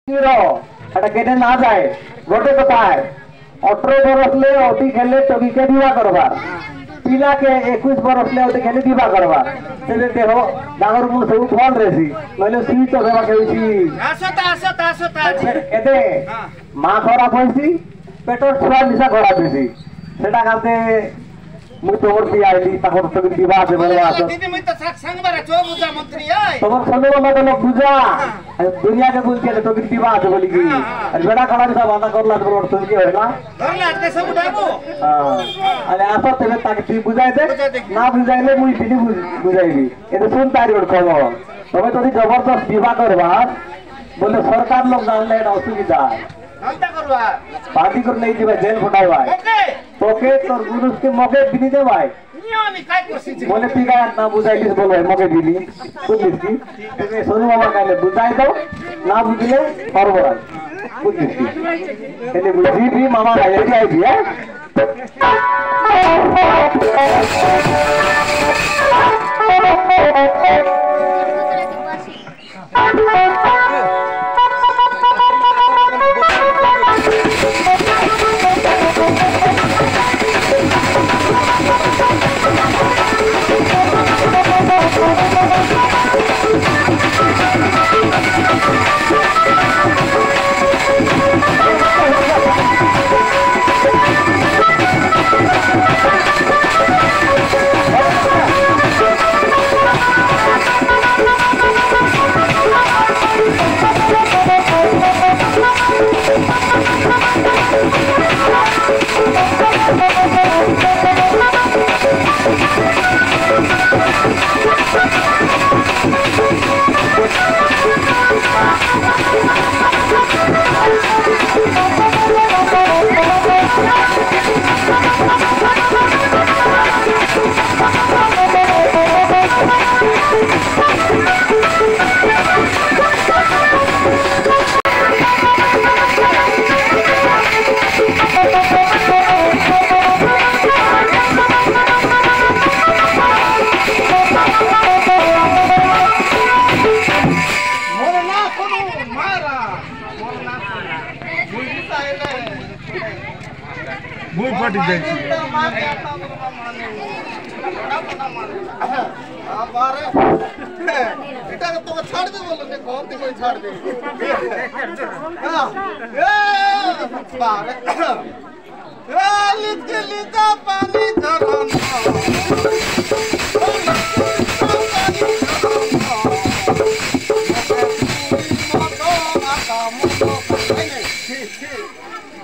केने ना जाए गोटे कथा है 18 बरस ले अति खेले टगी के दिवा करवा पिला के 21 बरस ले अति खेले दिवा करवा से देखो डागर मुन सब फोन रेसी नले सी तो सेवा केसी आसता एते मां खराब होइसी पेटर छुआ निशा खराब होइसी सेटा काते मु तोर पी आइली तखर सब दिवा दे बलवा दीदी मु तो संग बारे चो बुझा मंत्री आय तोर सलो में तो बुझा दुनिया के बोल के तो दिवा दे बोली की अरे बेटा खड़ा सब बात करला तो तुम की होला करला के सब डाबो हां अरे आसा तेरे ताकि तू बुझाई दे ना बुझाइले मु बिनी बुझाइबी ए तो सुन तारी और खबर तबे तो जबरदस्त दिवा करवा बोले सरकार लोग जानले असुविधा अंता करवा पार्टी कर नहीं दिबा जेल फटावा ओके तोर गुरुस के मौके बिनी दे भाई नियम काय करसी बोले पीका ना बुझाइलिस बोलो मौके बिनी बुझलिस की ते सोनू मामा कहले बुझाई दो ना बुझले फॉरवर्ड बुझलिस की एले बुझी भी मामा आईडी आई है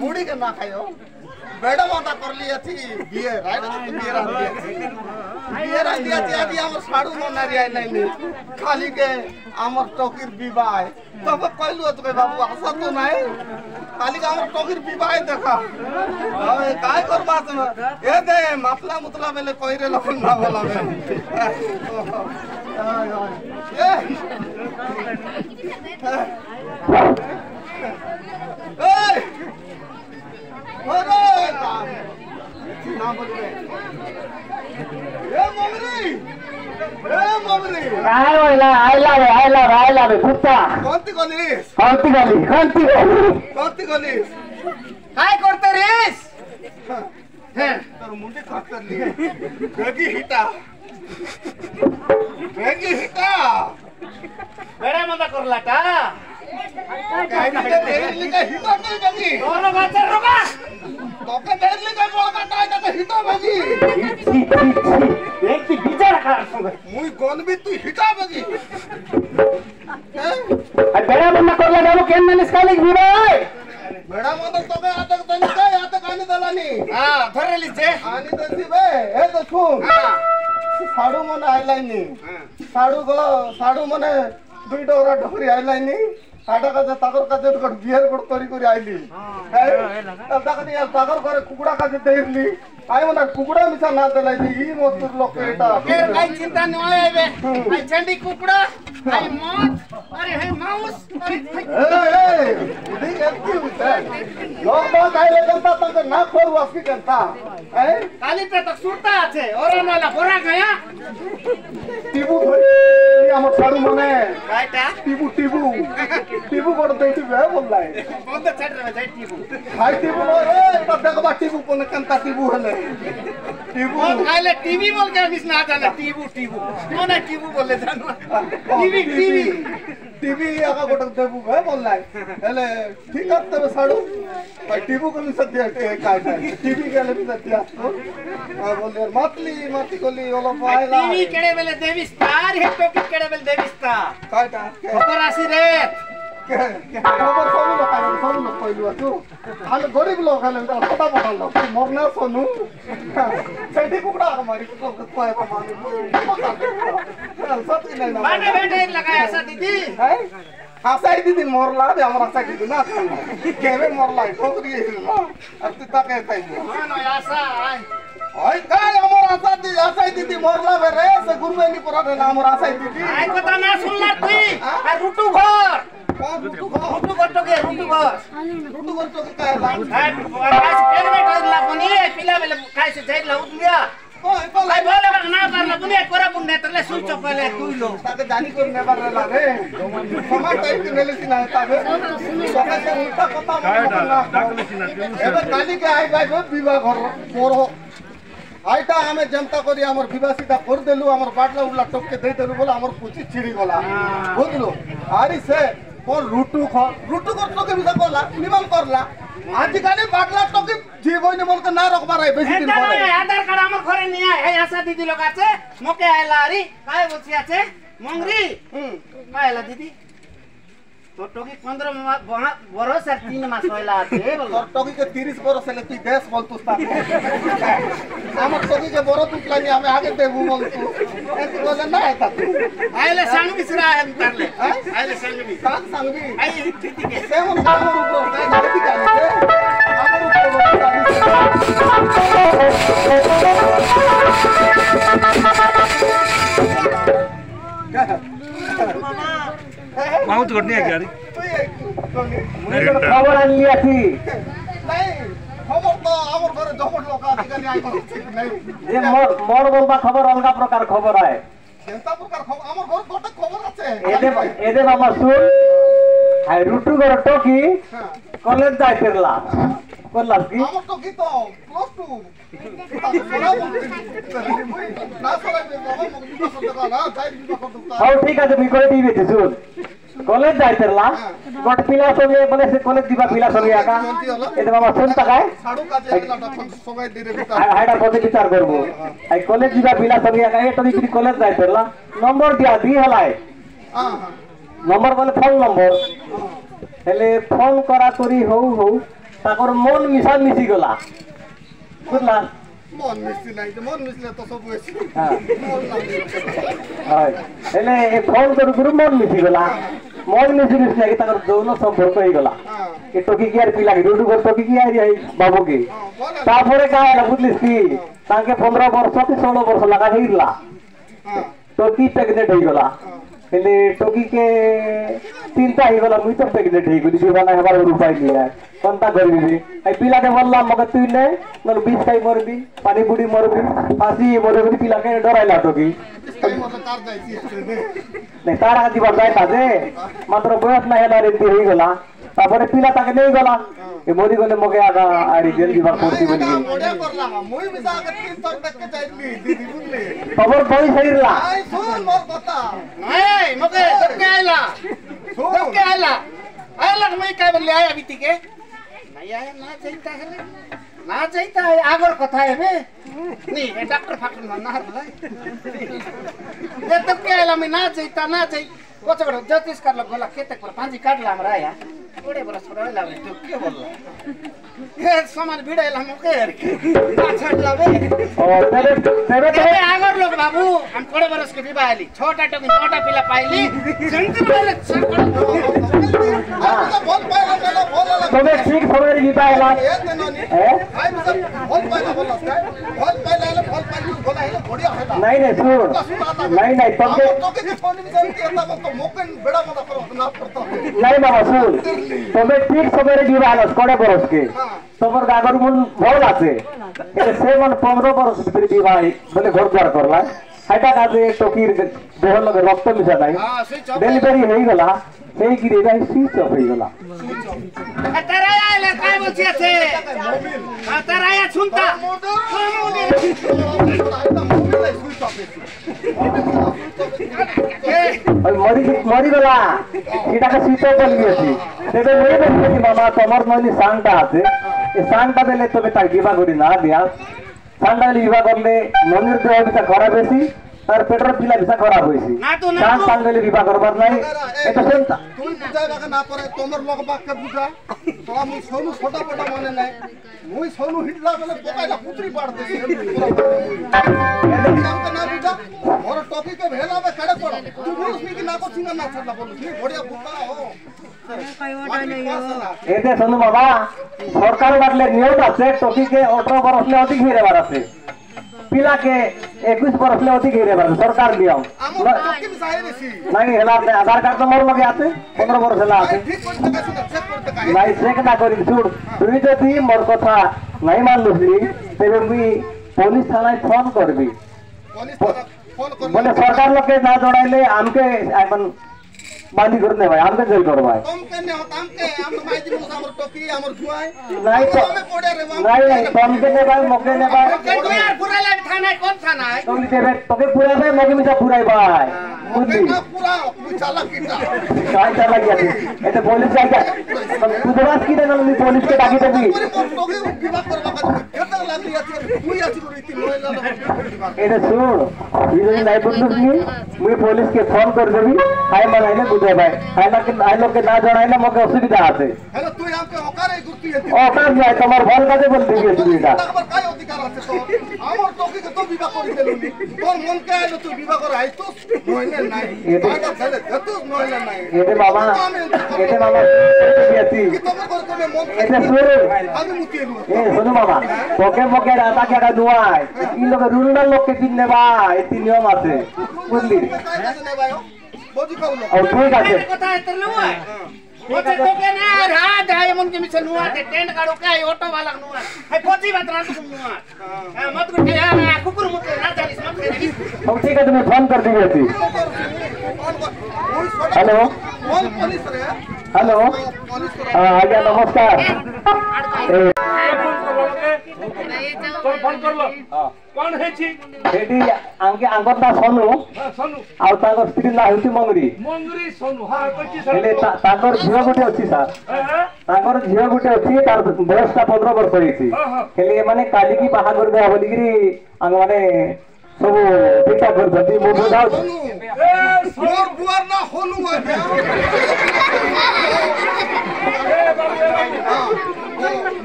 बूढ़ी के ना खायो बेड़ा वादा कर लिया थी बियर राइट बियर आइडिया थी आदि हमर साडू मनारी आइ नहीं खाली के हमर टोकिर विवाह है तब कहलु तो बाबू आशा तो नहीं खाली के हमर टोकिर विवाह देखा ओए काय कर बात ए दे मसला मुतला बेले कइरे लखन ना बोला ए ना बोलबे ए ममरी आइला बे कुत्ता कोंती गलीस काय करते रेस हे तर मुंडे खातर ली बेगी हिटा बेड़ा मंदा करलाटा काय ना तेरी का हिटा नहीं बेगी दोनों बात रोका तोके तेरी का बोल काटा है हिटा बेगी एक की बिचारा कर संग मुई कोन भी तू हिटा बेगी अरे बेड़ा मंदा करला देबो केन मैनेज काली विवाह बेड़ा मंदा तोके आतक तनी काय आतक आनी दलानी हां धरली जे आनी दसी बे ए तो सुन हां साडू मन आइलाइनी साडू मने दुई डोरा ढोरी आइलाइनी साडा का तागर का जे बियर कोड करी आइली है ताकनी तागर करे कुकुड़ा का जे देइली आइ मना कुकुड़ा मिसा ना देलाई ई मोतुर लोक एटा फिर काई चिंता न आइबे आई चंडी कुकुड़ा आई मौत अरे हे माउस ए उदी एक्टिव है लोग बात आइले जनता तक ना खोर वासी जनता है काली पे तक सुरता আছে ওরে নালা পড়া গয়া টিবু ধরে नहीं हम साड़ू मने काटा टीबू टीबू टीबू कोड देती बे बोलला है बंद चट रे जाई टीबू हाय टीबू नो ए त देखबा टीबू कोन कंता टीबू हले टीबू खाले टीवी बोल के बिस ना जाना टीबू टीबू कोना टीबू बोले जानो टीवी टीवी टीवी आगा कोड देबू बे बोलला है हले ठीक है तबे साड़ू भाई टीबू को भी सत्य है काटा टीवी के लिए भी सत्य आ बोले मातली माती कोली ओलो पायला टीवी केड़े बेले देविस्तार हे तो केड़े बेले देविस्तार काटा खबर आसी रे खबर सब लोग कहलु तू हाल गरीब लोग हाल छोटा मोटा लोग मरना सोनू सेठी कुकड़ा हमारी को पाए पानी सच नहीं ना बाटे बैठे लगाया सा दीदी है आसाई दीदी मोरला बे हमरा आसाई दीदी ना केवे मोरला ठोकरी ना अब तू ता कहता है हां ना आशा आय ओए काय हमर आसाई दीदी मोरला बे रे से गुरुमेनी पुरा रे हमर आसाई दीदी आय कथा ना सुनला तुई आ रुटू घर कौन रुटू घर रुटू घर तो के रुटू घर तो काय ला हाय पेमेंट होला पनि पिला बेले खाइ से जाइला उठ्या ओए भाई बोले ना करला पनि कोरा पुण्य तरले सुचो पहिले दुई लो ताके जानी को ने बार ला रे समा टाइप के नेले सिना ताके सका से उल्टा कथा डाकले सिना एबे काली के आइ भाई विवाह घर मोरो आइटा हमें जनता करी हमर विवाह सीधा कर देलु हमर बाटला उला टप के दे देलु बोला हमर कुची छिड़ी गला बुझलो आरी से कोन रुटू कर तो के बिसा करला निमन करला आज काली बाटला तो के जीवन मन के ना रखबा रे बेसी दिन परे आधार कार्ड हमर घरे नि आय आशा दीदी लोग আছে मोके आइला आरी काय বলছি আছে मंगरी कायला दीदी तो टोकी 15 बरस আর 3 মাস হইলা আছে তোর টকি के 30 বরস হলে তুই দেশ বলতুস তা আমার টকি के বড় তুকলানি আমি আগে দেবু বলতু এত বলে না এটা আইলে সাংবি সিরা তারলে আইলে সাংবি কাক সাংবি আই দীদি কে সেমন আমার উপর কাজ দেখি কাজ আমার উপর बहुत करनी है क्या खबर आनी आथी नहीं खबर तो हमर घरे जमट लोक आदिकाली आइ को नहीं जे मोर बोलबा खबर अलगा प्रकार खबर है केनता प्रकार खबर हमर घर गोटे खबर আছে एदे बाबा सुन हाय रुटू घर टोकी कॉलेज जाय फिरला করলাস কি আমার তো কি তো প্লাস 2 না চলাইবে বাবা মগনি তো সদকা না যাই দিবা করতে হও ঠিক আছে আমি করে দিবি শুন কলেজ যাই ফিরলা গট পিলা সঙ্গে বলে সে কলেজ দিবা পিলা সঙ্গে একা এতে বাবা শুন টাকায় সাড়ু কাজে এগুলা তখন সবাই দিরে বিতা হাইডা পদে বিচার করব আই কলেজ দিবা পিলা সঙ্গে একা এ তুমি কি কলেজ যাই ফিরলা নম্বর দিয়া দি হলাই হ্যাঁ নম্বর বলে ফোন নম্বর হেলে ফোন করা করি হউ তাকর মন মিশা মিশি গলা বুঝলা মন মিশি নাই মন মিশলে তো সব হইছে হ্যাঁ মন নাই হয় হেলে এ ফোন করি মন মিশি গলা মন মিশি লাগি তাকর যৌন সম্পর্ক হই গলা এ টকি কি আর পিলা রুডু কর টকি কি আর বাবু কি তারপরে কায়লা বুঝলিস কি তাকে 15 বর্ষ কি 16 বর্ষ লাগা হইলা টকি প্রেগনেন্ট হই গলা হেলে টকি কে চিন্তা হই গলা মুই তো প্রেগনেন্ট হই গলি জীবনে হবার উপায় নিয়া কোনটা করবি এই পিলাকে বললাম মগে তুই নে নল 20 টাই মরবি পানি বুড়ি মরবি ফাঁসি মরবি পিলাকে ডরাইলা টকি টাইম মতো কার যাইছি নে তার আদি বাজাই তাজে মাত্র বয়স না হেলা রে হই গলা তারপরে পিলা তাকে নেই গলা এ মরি গলে মগে আগা আরি জলদি বার করতে বলি মোড়ে করলাম মুই বিসা আগে 3 তক দেখতে চাইলি দিদি বুঝলি খবর কই সইরলা আই শুন মোর কথা এই মোকে দকে আইলা দকে আইলা আইলা মই কাই বলি আয়া বিটিকে নাই আয়া না চাইতা হেলে না চাইতা আগর কথা হেবে নি এ ডাক্তার ফাক্টর না হলাই এ দকে আইলা আমি না চাইতা না চাই কচড় জ্যোতিষ করল গলা খেতে করে পাঁজি কাটলা আমরা আয়া ওড়ে বরস পড়াইলা তো কে বললা এ সমান ভিড়াইলা মোকে আর কি না ছাড়লা বে ও তেরে तेरे आगर लोग बाबू हम थोड़े बरस के विवाह ली छोटा टोकी नोटा पिला पाइली जंतर वाले छकड़ बोल पाइला बोला তুমি ঠিক সময় দিবা এলা এ তেননি হ্যাঁ আই বিসা बोल पाइला बोला बोल पाइला बोल पाइला बोला হেলে বড়িয়া হেলা নাই নাই শুন নাই নাই তোকে তো কে ফোন বিসা কি এটা তো মোকেন বেড়া মত করো না পড়তো নাই বাবা শুন তুমি ঠিক সময় দিবা এলা কোড়ে বরসকে তোমার গাগর মন ভালো আছে এটা সে মন 15 বরস ভিতরে দিবা বলে ঘর দ্বার করলা हाइटा का जे टोकीर देह लगे रक्त मिसा नाही हां स्विच ऑफ डेलीवरी हेई गला हेई कि रे भाई स्विच ऑफ हेई गला तारा आले काय बोलছি আছে तारा आया सुनता मरी गला सीटा का स्विच ऑफ बोल गई तेरे मैं बोलते कि मामा तमर नली सांगटा আছে এই सांगटा দেলে তোকে তার গিবা করি না দিয়া सांगटा লিবা করলে মনির দেহ বিটা খারাপ বেশি আর পেট্রোল পিলা বিটা খারাপ হইছি না তো না सांग सांगले বিবা করবার নাই এটা শুনতা তুই বুঝাই রাখা না পারে তোমার লোক বাক্য বুঝা তোরা মুই সোনু ছোটা বড় মানে নাই মুই সোনু হিটলা বলে পকাইলা পুত্রি পাড়তে কামটা না বুঝা মোর টপিকে ভেলাবে কাড়ে পড় তুই বুঝছ কি না করছিস না ছাড়লা বল তুই বড়িয়া বুকা হো এতে শুনু বাবা সরকার বাটলে নিয়ম আছে টপিকে 18 বরসলে অধিক হইরে বার আছে পিলাকে 21 বরসলে অধিক হইরে বার সরকার নিয়ম আমার টপিকে চাই রেছি নাই হেলা আধার কার্ড তো মোর লগে আছে 15 বরস হেলা আছে ঠিক করতে কাছে চেক করতে কাই নাই চেক না করি শুন তুই যদি মোর কথা নাই মানলুসি তবে মুই পুলিশ থানায় ফোন করবি পুলিশ ফোন কর বলে সরকার লোকে না জড়াইলে আমকে এখন বান্দি করে নে ভাই আমকে জেল কর ভাই তোমকে নে হতামকে আম মাই দিমু আমার টপি আমার জুয়াই নাই তো আমি পড়ে রে নাই তোমকে নে ভাই মকে নে ভাই তুই আর পুরাইলা থানায় কোন থানায় তুমি দেবে তোকে পুরাই ভাই মকে মিছা পুরাই ভাই বুঝলি না পুরা তুই চালা কিটা কাই চালা গিয়া এটা পুলিশ জায়গা তুই দেবাস কি দেন আমি পুলিশকে ডাকি দেবি তোরে মোর টপি বিভাগ করবা কাজ কেটা লাগলি আছে তুই আছিস রীতি মহিলা লোক এটা শুন তুই যদি নাই বুঝলিস নি মুই পুলিশকে ফোন করে দেবি হাই মানাইলে বুঝে ভাই হাই লোককে না জড়াইলে মকে অসুবিধা আছে হ্যালো তুই আমাকে অকারে গুরতি হেতি ও কাজ নাই তোমার ভুল কাজে বলতে গিয়েছিস এটা আমার কাই অধিকার আছে তো আমার টপিকে তো বিভাগ করে দিলুনি তোর মন কে আইলো তুই বিভাগ করে আইতো নইলে নাই আইতো ছেলে এত নইলে নাই এতে বাবা গিয়েছি কি তোমার করে তুমি মন এটা শুন আমি মুতিলু এ শোনো বাবা তোকে মকে রাতা কেটা দুয়াই এই লোকে রুলদার লোককে চিননে ভাই এটি নিয়ম আছে বুঝলি কাই কাছে নে ভাই বজি খাওলো ও ঠিক আছে কথা এত নয় ওতে তোকে না রাত আয় মন কি মিছে নুয়া তে টেন্ট কাড়ো কাই অটো वाला নুয়া হাই পচি বাত রাত তুম নুয়া হ্যাঁ মত করে না কুকুর মত না জানিস মত জানিস ও ঠিক আছে তুমি ফোন कर দিয়েছি हेलो কোন পুলিশ রে हेलो পুলিশ রে आज्ञा नमस्कार फोन करलो कौन है छी एटी आंके आंगता सोनू सोनू आ ताकर स्त्री ना होती मंगरी मंगरी सोनू हां कछि हेले ताकर झियो गुटे अछि सर ताकर झियो गुटे अछि तार बयसटा 15 वर्ष होईछि हेले माने काली की बाहा कर दे बोलिगिरी आंग माने सब पिटा कर दती मो बुझाउ मोर बुआर ना होलू आगे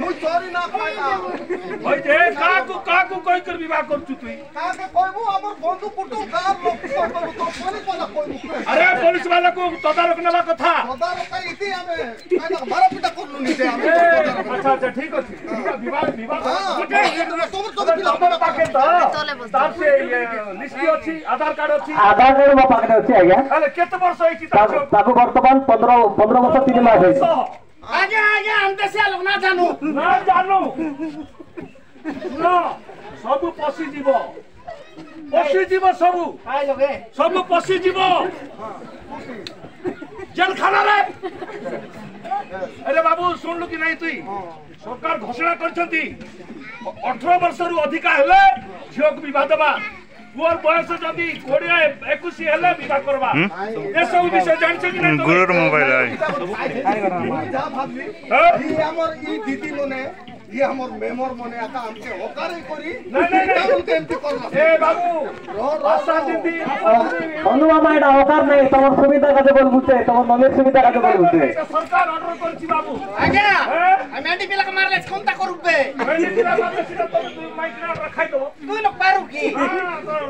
मुई सॉरी ना पाइला होय जे काकू कहि कर विवाह करछु तुई काके कहबो हमर बंधु कुटुम गार लोक सब तो पुलिस वाला कहबो अरे पुलिस वाला को तदारक नला कथा सदा लोक इति हमें काना मारा पिटा करलु नीचे हमें अच्छा अच्छा ठीक अछि विवाह तुम नंबर पाके त तार से ये लिस्ट अछि आधार कार्ड अछि आधार कार्ड मो पाकने अछि आज्ञा अरे केते वर्ष होइछि ताको वर्तमान 15 वर्ष 3 मास होइछि आगे आगे हम देसिया लोग ना जानू ना सब पसी जीव सब आय लोगे सब पसी जीव जेल खाना रे अरे बाबू सुनलु कि नहीं तुई सरकार घोषणा करछंती 18 वर्ष रु अधिका हेले झियोक विवाह देबा पुअर बयस जदी 21 हेले विवाह करबा ए सब विषय जानछ कि नहीं गुरुर मोबाइल आई जा भाबली ई हमर ई दीदी मने ई हमर मेमोर मने आका हमके होकारे करी नहीं काउन केमती करला ए बाबू आशा दीदी অনুমা মাইডা অকার নাই তোমার সুবিধা কাজে বল বুঝতে তোমার মনের সুবিধা কাজে বল বুঝতে सरकार ऑर्डर करछि बाबू आगे আমি এন্টি পিলা মারলে কোনটা করবে मैंने दिला बात सीधा तो माइक ना रखाई दो তুই লোক পারু কি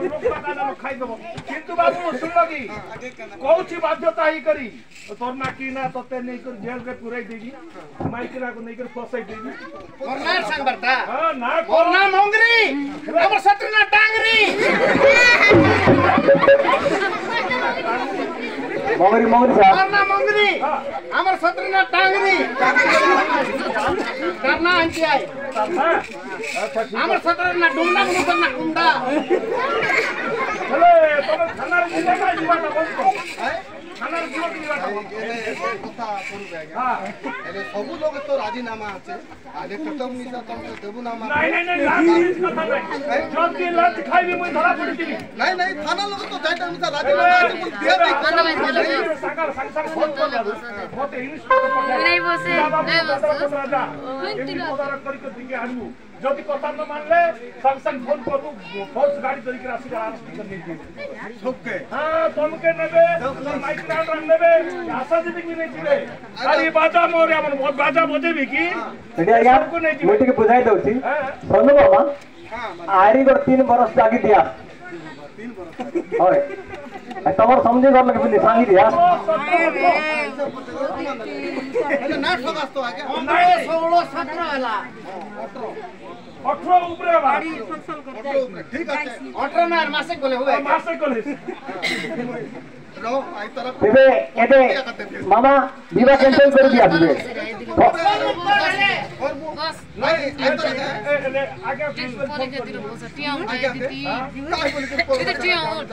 रोकता का ना खाई दो किंतु बाबू सुन लगी कोची बाध्यता ही करी तोर ना की ना तोते नहीं कर जेल के पुराई देगी माइक ना को नहीं कर फसाई देगी মোর না সাং বর্তা हां ना মোর নাম মংরি আমার শত্রু না টাংরি মগরি মগরি স্যার মোর নাম মংরি আমার শত্রু না টাংরি কারনা আনছি আই अच्छा আমার শত্রু না ডুমনা মনে না কুমডা ହେଲେ ତମେ ଥାନାରେ ଯିବ ନା ଯିବାଟା ବନ୍ଦ କର ଥାନାରେ ଯିବ କି ଯିବାଟା ବନ୍ଦ କର କଥା କରୁବେ ଆଜ୍ଞା ହେଲେ ସବୁ ଲୋକ ତ ରାଜିନାମା ଅଛି ଆଲେ କଟକ ମିଶା ତମେ ଦେବୁ ନାମା ନାଇଁ ନାଇଁ ନାଇଁ ଲାଞ୍ଚ କଥା ନାଇଁ ଯଦି ଲାଞ୍ଚ ଖାଇବି ମୁଁ ଧରା ପଡ଼ିଯିବି ନାଇଁ ନାଇଁ ଥାନା ଲୋକ ତ ଯାଇଟା ମିଶା ରାଜିନାମା ଅଛି ମୁଁ ଦିଆ ଦେଇ ସାଙ୍ଗର ସାଙ୍ଗର ଫୋନ କର ମତେ ଇନସ୍ପେକ୍ଟର ପଠାଇ नहीं बसे नहीं बसे राजा ଏମିତି ତଦାରଖ କରିକି ଟିକେ ଆଣିବୁ ଯଦି କଥା ନ ମାନିଲେ ସାଙ୍ଗେ ସାଙ୍ଗେ ଫୋନ କରିବୁ ଫୋର୍ସ ଗାଡ଼ି ଧରିକି ଆସିକି ଆରେଷ୍ଟ ନେଇଯିବେ ଓକେ ହଁ ତମକେ ନେବେ ମାଇକ୍ ରାଉଣ୍ଡ ନେବେ ଆଶା ଦିଦି ବି ନେଇଯିବେ ଆରେ ବାଜା ମୋରେ ଆମର ବାଜା ବଜେଇବି କି ଆଜ୍ଞା ମୁଁ ଟିକେ ବୁଝାଇ ଦଉଛି ସୋନୁ ବାବା ଆରି ଗୋଟେ 3 ବର୍ଷ ଜାଗି ଦିଆ 3 ବର୍ଷ হয় তোমার সমঝে গল লাগবে সাঙ্গি দিয়া ହେଲେ ନା ଠଗାସ ତ ଆଜ୍ଞା 16 17 ହେଲା 18 ଉପରେ ବାড়ি ঠিক আছে 18 না মাসে গলে হবে মাসে কলে রো আই তরফ ଏବେ ଏବେ মামা বিবাহ ক্যান্সেল করে দিয়া দিবে নাই আই তরফ আগে फोन के दिलो बस टिया आगे उठाई दी काय बोल के इधर टिया और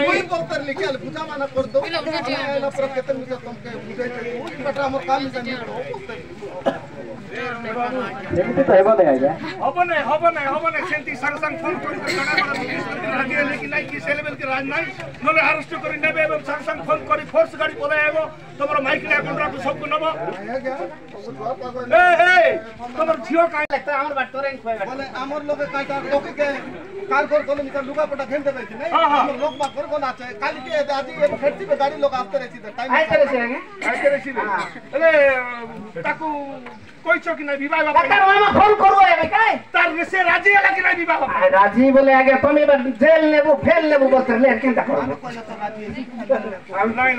कोई बोलतर लिखल बुझा माना कर दो ना पर केतन मुझे तुमके बुझाई दे बटा हमर काम नहीं ଏମିତି ତ ହେବ ନାହିଁ ଆଜ୍ଞା ହବ ନାହିଁ ସେମିତି ସାଙ୍ଗେ ସାଙ୍ଗେ ଫୋନ କରି ଜଣା ପଡା ପୁଲିସ କରି ରାଜି ହେଲେ କି ନାଇଁ କି ସେ ଲେଭେଲ କି ରାଜ ନାହିଁ ନହେଲେ ଆରେଷ୍ଟ କରି ନେବେ ଏବଂ ସାଙ୍ଗେ ସାଙ୍ଗେ ଫୋନ କରି ଫୋର୍ସ ଗାଡ଼ି ପଳାଇ ଆଇବ ତମର ମାଇକ୍ ରେ କଣ୍ଟ୍ରାକ୍ଟ ସବୁ ନବ ଆଜ୍ଞା ଏ ତମର ଝିଅ କାଇଁ लगता हमर बात तोरे खुआइबा बोले हमर लोग काटा लोग के कार कर कोले मिसा लुगा पटा घेन देबे कि नहीं हमर लोग बा कर कोना चाहे काली के आदि ये फेरती पे गाड़ी लोग आते रहती है टाइम आइ करे से आगे ଆଇତରେ ସିଲେ ହେଲେ ତାକୁ କହିଛ କି ନାଇଁ ବିବାହ ହେବା ପାଇଁ डॉक्टर मामा फोन करू आबे काय ତାର ସେ ରାଜି ହେଲା କି ନାଇଁ ବିବାହ ହେବା ପାଇଁ राजी बोले आगे तुम जेल लेबो फेल लेबो बस ले केनता करो कोना तो राजी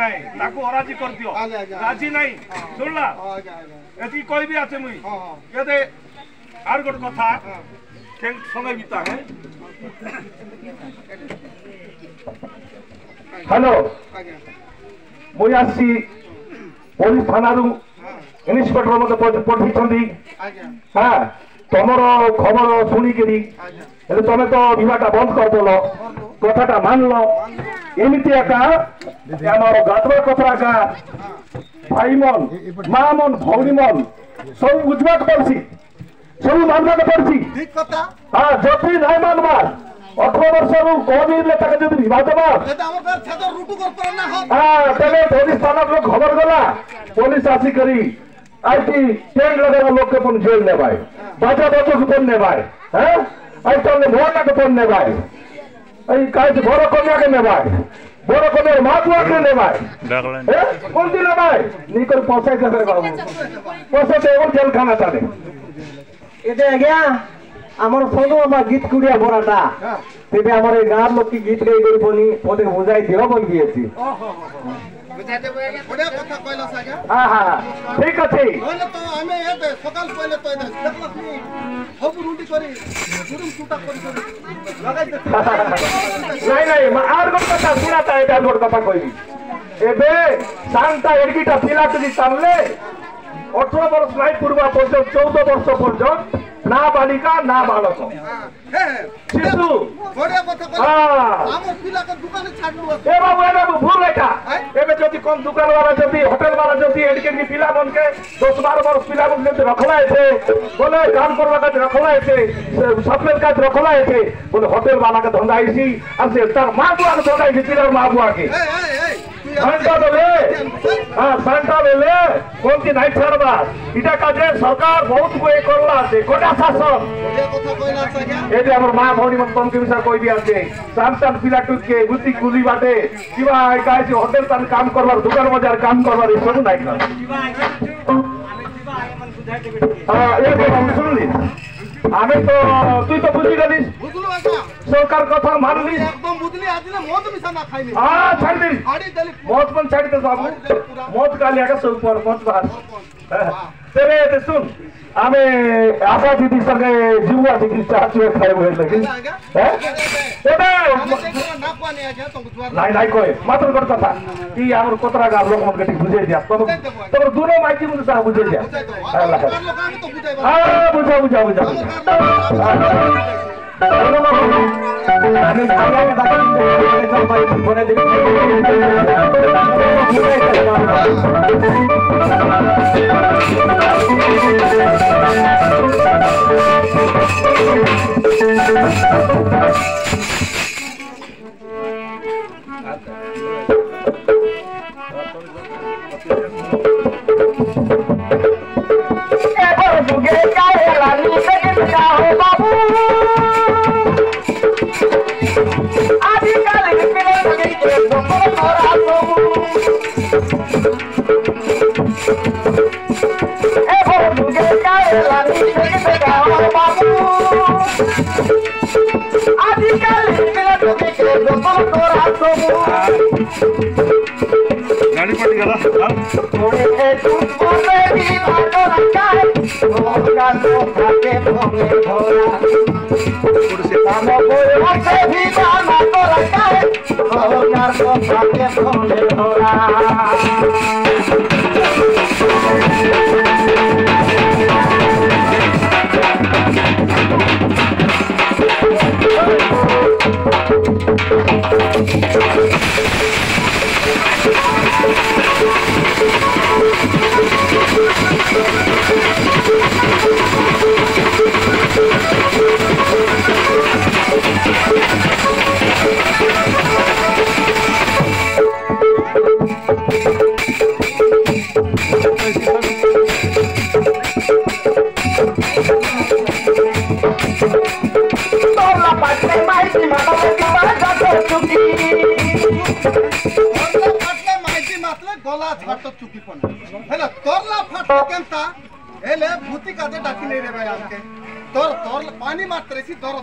ନାଇଁ ତାକୁ ଅରାଜି କରିଦିଅ ଆଜ୍ଞା, ଆଜ୍ଞା। ରାଜି ନାଇଁ ଶୁଣିଲା आगे आगे ଏତିକି କହିବି আছে ମୁଇଁ हां ଏତେ আর ଗୋଟେ କଥା କେନ୍ ସମୟ ବିତା ହେ হ্যালো आगे মুই আসছি পুলিশ থানারু ইন্সপেক্টর মতে পঠিয়েছেন आगे হ্যাঁ তোমার খবর শুনিকি आगे ହେଲେ ତମେ ତ ବିବାହଟା ବନ୍ଦ କରିଦେଲ କଥାଟା ମାନିଲ ଏମିତି ଏକା ଆମର ଗାଧୁଆ କଥା ଏକା ଭାଇମନ ମାମନ ଭଉଣୀମନ ସବୁ ବୁଝବାକୁ ପଡୁଛି ସବୁ ମାନିବାକୁ ପଡୁଛି ठीक कथा ହଁ ଯଦି ନାଇଁ ମାନବା 18 ବର୍ଷରୁ କମ ହେଲେ ତାকে ଯଦି ବିବାହ ଦେବା এটা আমার ঘর ছাদর রুটু কর पर ना हो হ্যাঁ তেলে পুলিশ থানার খবর গলা পুলিশ আসিকরি আইটি ট্রেন লাগানো লোককে পুন জেল নেবাই বাজা বাজক পুন নেবাই হ্যাঁ আই তাহলে ভোটাকে পুন নেবাই এই কাজ বড় কন্যাকে নেবাই বড় কন্যার মা বুয়াকে নেবাই কোনটি নেবাই নিকর পয়সা করে করব পয়সা দেব জেলখানা তালে এটা আজ্ঞা আমার সনু আমার গীত কুড়িয়া ভরাটা তেবে আমার এই গাঁর লোক কি গীত গাই করবনি ওদের বুঝাই দিও বল দিয়েছি बुझा देबो आगे बड़े कथा कहला सागा হ্যাঁ হ্যাঁ ঠিক আছে নহলে তো আমি এতে সকাল কইলে তো এটা দেখলা তুমি সব রুটি করে গুরুম টুটা করে লাগাই দে ନାଇଁ ନାଇଁ আর ଗୋଟେ କଥା ଶୁଣାତା ଏଇଟା ଗୋଟେ କଥା କହିବି ଏବେ ସାନ୍ତା ଏଡିକିଟା ପିଲା ଯଦି ଚାଲିଲେ 18 ବର୍ଷ ନାଇଁ ପୂର୍ବ ପର୍ଯ୍ୟନ୍ତ 14 ବର୍ଷ ପର୍ଯ୍ୟନ୍ତ ନା ବାଳିକା ନା ବାଳକ हे ଶିଶୁ ବড় କଥା ହଁ କହିଲା ଆମ ପିଲାকে দোকানে ছাড়লু ଏ ବାବୁ ଭୁଲ ଏକା ଏବେ ଯଦି কোন দোকান বালা যদি হোটেল বালা যদি এদিকে পিলা মনকে 10-12 বর্ষ পিলা মনকে যদি রখলা আছে বলে কাম করবা কাজ রখলা আছে সফলের কাজ রখলা আছে বলে হোটেল বালাকে ধন্দা আইছি আর সে তার মা বুয়াকে ধন্দা আইছি পিলার মা বুয়াকে সান্টা বলে হ্যাঁ সান্টা বলে কোনটি নাই ছাড়বা এটা কাজে সরকার বহুত বই করলা আছে কোটা শাসন বড় কথা কইলা সাগা এই যে আমার মা ভৌণী মন তমকে বিষয় কই দিয়ে আছে সান্তান পিলাটুকে গুতি গুলি বাটে কিবা কাজ হোটেল তান কাম করবার দোকান বাজার কাম করবার এই সব নাই না হ্যাঁ এই কথা শুনলি আমি তো তুই তো বুঝি গেলিস বুঝলু আচ্ছা সরকার কথা মানলিস একদম বুঝলি আদিলে মদ মিশা না খাইনি হ্যাঁ ছাড় দিস আড়ি দলি মদ পন ছাড় দে বাবু মদ কালি আগে সব পর মদ বাস তেরে তে শুন আমি আশা দিদি সঙ্গে জিউয়া দিদি চাচু খাইব হইল কি হ্যাঁ এটা না পানি আগে তো জোয়ার নাই নাই কয় মাত্র কর কথা কি আমার কতরা গা লোক মনকে ঠিক বুঝাই দিয়া তোর দুনো মাইকি মুঝে তা বুঝাই দিয়া বুঝাই তো আমার লোক আমি তো বুঝাইবা হ্যাঁ বুঝা বুঝা বুঝা আমি ভাইয়াকে ডাকি সব ভাই ফোনে দেখি गाड़ी पड़ गया गला झाट चुकी पण हेला तोरला फाट केंता हेले भूती काजे डाकी नहीं रे भाई आके तोर पानी मात्र सी तोर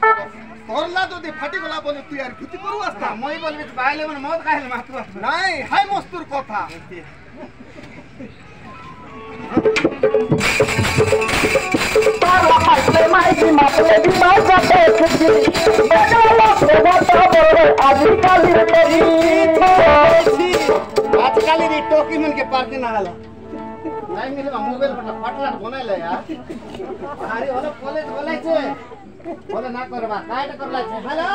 तोरला जदी फाटी गला बोले तू यार भूती करू असता মই বলবি বাইলে মানে মদ খাইলে মাতু নাই হাই মস্তুर কথা তারা পাইলে মাইকি মাতলে বিমার যাতে খুঁজি বেগালা প্রভাতা বড় আজিকালির তরি आजकल ये टोकी मन के पार्क ना हला नहीं मिले मोबाइल पर फटला बनाइले यार अरे ओला कॉलेज बोलै छे बोले ना करबा काट करला छे हेलो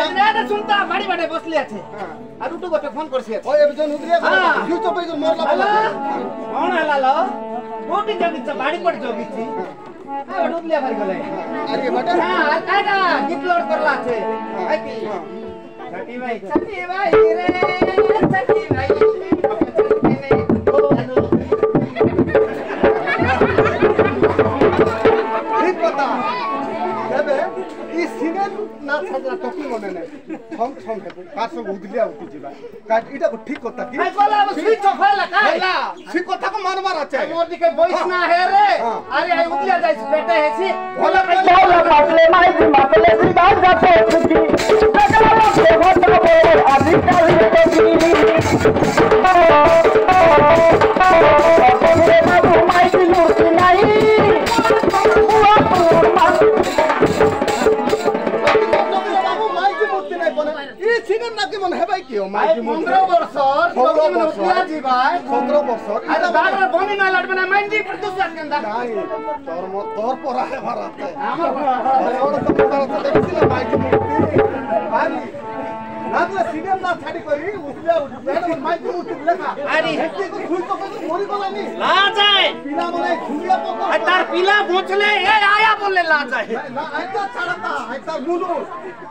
अरे ना सुनता बाड़ी बाड़े बसले छे आ रुटू गोटे फोन करसी ओए अब जन उतरिया क्यों तो पैसा मोरला हेलो कौन हला लो कोटी जगी छ बाड़ी पड़ जोगी छी आ डुबलिया भर गेले अरे बेटा हां काटा गिफ्ट लोड करला छे आती छठी भाई रे छठी भाई ठीक बता देबे ई सिनेन ना छजरा टोकी मने ने हम है काट सब उदलिया उठी जीवा काट इटा को ठीक करता की आई बोला अब स्विच ऑफ हैला का हैला सी कथा को मारमार আছে मोर दिके वॉइस ना है रे अरे आई उदलिया जाइस बेटे है सी बोला बोला मातले माइकी मातले बिमार जाते खुঁজি বেগালা প্রভাতা বড় আজিকালির তরি বাবু মাইকি লুটি নাই बाबू माइकी मूर्ति नहीं बने ई सिनेन ना की मन है भाई क्यों आई 15 वर्ष टोकी में उदलिया जी भाई 15 वर्ष अरे बागर बनी ना लड़ बना माइंडी पर दूसरा के अंदर नहीं तोर पर है भारत है हमर और तो भारत देखिला माइकी मूर्ति भाई नागला सिनेन ना छाड़ी करी उठले उठले माइकी मूर्ति लेखा अरे हेती को फुल तो मोरी गला नहीं ला जाए पीला बोले झुलिया पको आ तार पीला भोचले ए आया बोले ला जाए ना आइता छाड़ता आइता मुनु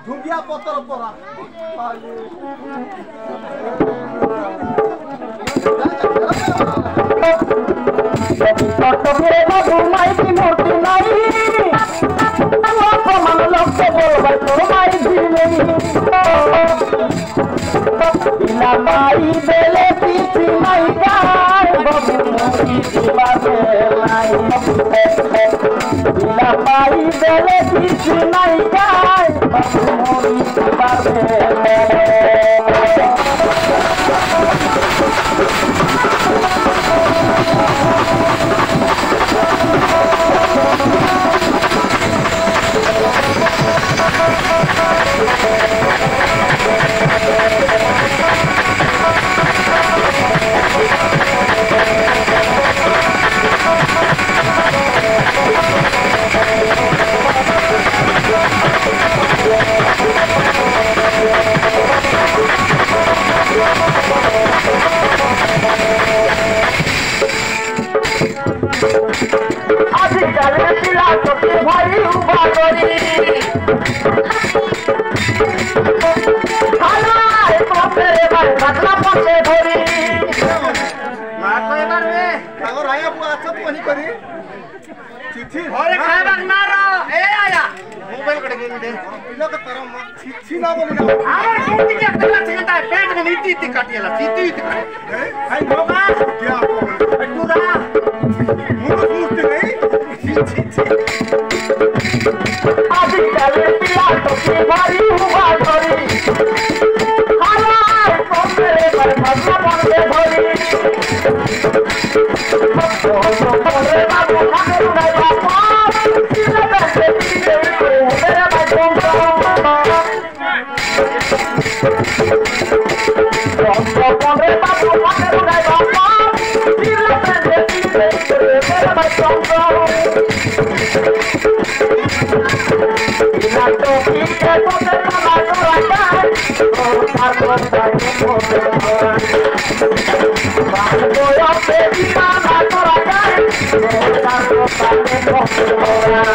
झुलिया पतर परा চট্টগ্রামে বাবু মাইকি মূর্তি নাই সমান লোককে বলবে তোর মাইকি নেই বিনা মাই বেলে পিছি নাই গায় বাবু মূর্তি দিবাতে নাই বিনা মাই বেলে পিছি নাই গায় বাবু মূর্তি দিবাতে Thank you. आजिकाली पिला टोकी भाई उबा करी हालाय बापरे भाई बदला पछे धरी मार तो एबार वे और आया बुआ अच्छा तो नहीं करी चिट्ठी अरे खाबाक मारो ए आया मोबाइल कड़े गेम दे पिला का तरह मत चिट्ठी ना बोली ना आवर कुंती के तला छिलता है पेट में नीति नीति काटियाला सीधी काटे हाय बाबा क्या टूरा मुझे पूछते नहीं चिट्ठी आजिकाली पिला टोकी भाई उबा करी हालाय बापरे भाई बदला पछे धरी रे बाबू खाने नहीं बापा सिले बैठे पीछे मेरे भाई तुम रे बाबू खाने नहीं बापा सिले बैठे पीछे मेरे भाई तुम बिना तो पीछे तो तेरा मारो रखा है और मारो ताकि मोटे बोया पे बिना मारो रखा है और मारो ताकि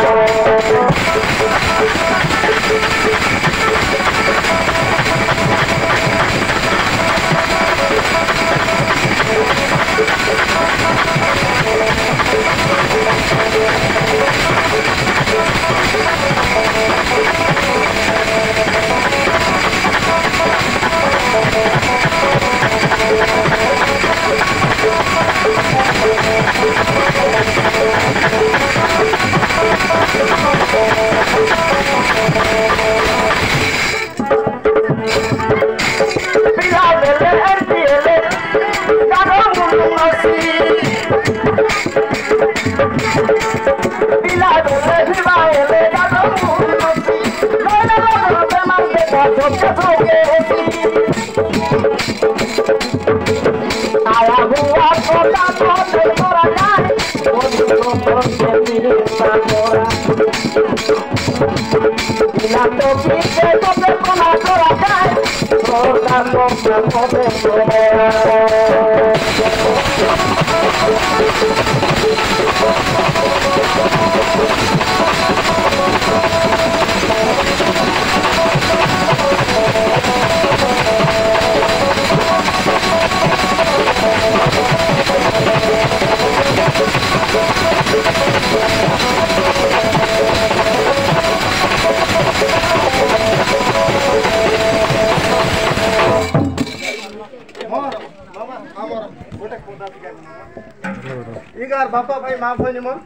इगार बापा भाई माफ होनी मन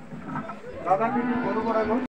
बाबा की बरोबर है मन